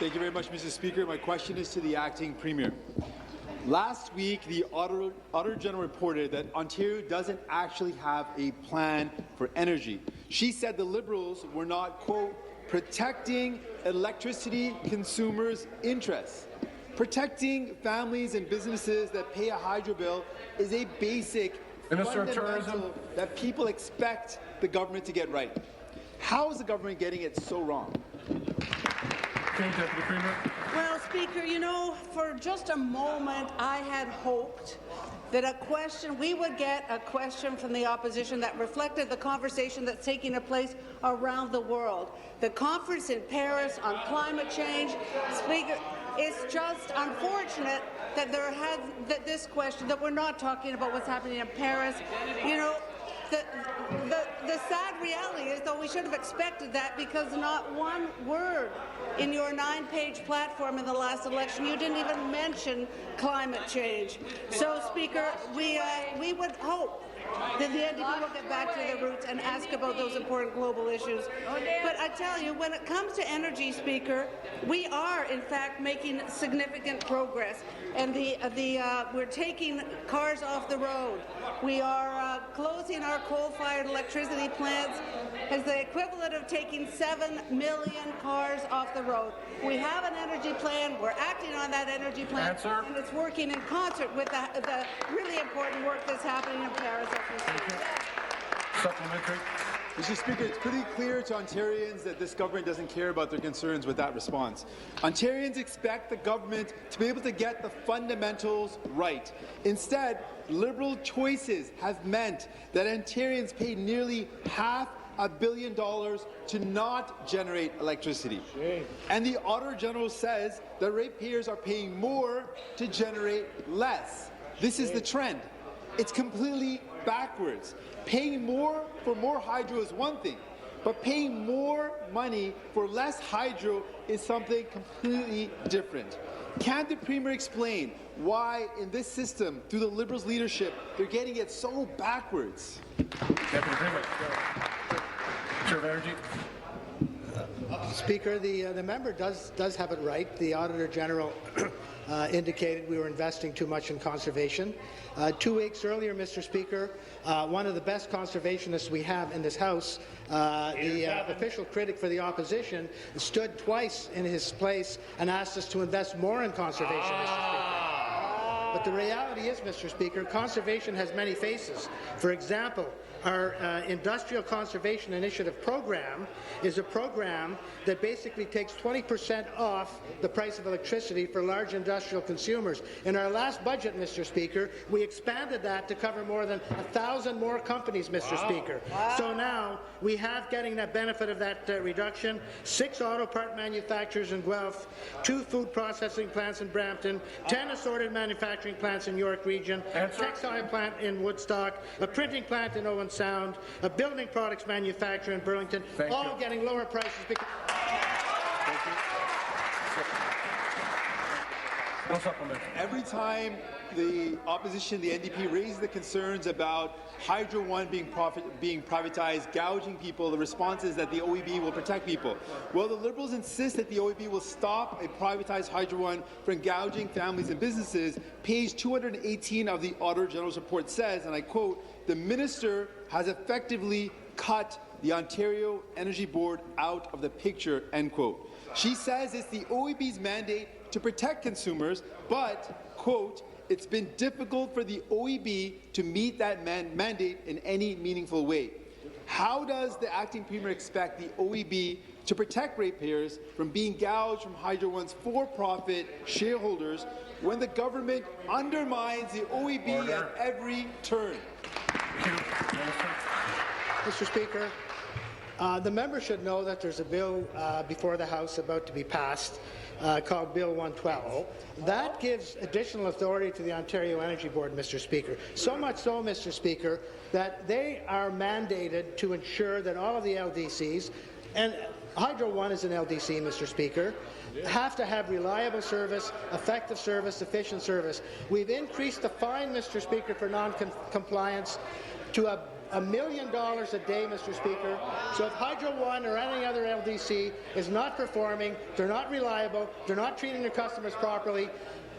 Thank you very much, Mr. Speaker. My question is to the acting Premier. Last week, the Auditor General reported that Ontario doesn't actually have a plan for energy. She said the Liberals were not, quote, protecting electricity consumers' interests. Protecting families and businesses that pay a hydro bill is a basic fundamental that people expect the government to get right. How is the government getting it so wrong? Deputy Premier. Well, Speaker, you know, for just a moment I had hoped that we would get a question from the opposition that reflected the conversation that's taking place around the world. The conference in Paris on climate change, Speaker, it's just unfortunate that this question, that we're not talking about what's happening in Paris. You know, the sad reality is, though, we should have expected that, because not one word in your 9-page platform in the last election, you didn't even mention climate change. So, Speaker, we would hope that the NDP will get back to their roots and ask about those important global issues. But I tell you, when it comes to energy, Speaker, we are, in fact, making significant progress. And we're taking cars off the road. We are closing our coal-fired electricity plants as the equivalent of taking 7 million cars off the road. We have an energy plan. We're acting on that energy plan, and it's working in concert with the really important work that's happening in Paris. Supplementary. Mr. Speaker, it's pretty clear to Ontarians that this government doesn't care about their concerns with that response. Ontarians expect the government to be able to get the fundamentals right. Instead, Liberal choices have meant that Ontarians pay nearly $500 million to not generate electricity. And the Auditor General says that ratepayers are paying more to generate less. This is the trend. It's completely backwards. Paying more for more hydro is one thing, but paying more money for less hydro is something completely different. Can the Premier explain why, in this system, through the Liberals' leadership, they're getting it so backwards? Deputy Premier. Chair of Energy. Speaker, the member does have it right. The Auditor General indicated we were investing too much in conservation. 2 weeks earlier, Mr. Speaker, one of the best conservationists we have in this House, the official critic for the opposition, stood twice in his place and asked us to invest more in conservation, Mr. Speaker. But the reality is, Mr. Speaker, conservation has many faces. For example, our Industrial Conservation Initiative program is a program that basically takes 20% off the price of electricity for large industrial consumers. In our last budget, Mr. Speaker, we expanded that to cover more than 1,000 more companies, Mr. Speaker. So now we have getting that benefit of that reduction. 6 auto part manufacturers in Guelph, 2 food processing plants in Brampton, 10 assorted manufacturing plants in York Region, a textile plant in Woodstock, a printing plant in Owen Sound, a building products manufacturer in Burlington, all getting lower prices because every time the opposition, the NDP, raises the concerns about Hydro One being privatized, gouging people, the response is that the OEB will protect people. Well, the Liberals insist that the OEB will stop a privatized Hydro One from gouging families and businesses. Page 218 of the Auditor General's report says, and I quote, "The minister has effectively cut the Ontario Energy Board out of the picture," end quote. She says it's the OEB's mandate to protect consumers, but, quote, "It's been difficult for the OEB to meet that mandate in any meaningful way." How does the acting Premier expect the OEB to protect ratepayers from being gouged from Hydro One's for-profit shareholders when the government undermines the OEB at every turn? Mr. Speaker, the member should know that there's a bill before the House about to be passed called Bill 112. That gives additional authority to the Ontario Energy Board, Mr. Speaker. So much so, Mr. Speaker, that they are mandated to ensure that all of the LDCs, and Hydro One is an LDC, Mr. Speaker, have to have reliable service, effective service, efficient service. We've increased the fine, Mr. Speaker, for non-compliance to $1 million a day, Mr. Speaker. So if Hydro One or any other LDC is not performing, they're not reliable, they're not treating their customers properly,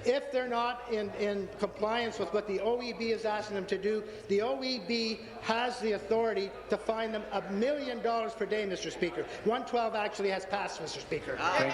if they're not in compliance with what the OEB is asking them to do, the OEB has the authority to fine them $1 million per day, Mr. Speaker. 112 actually has passed, Mr. Speaker.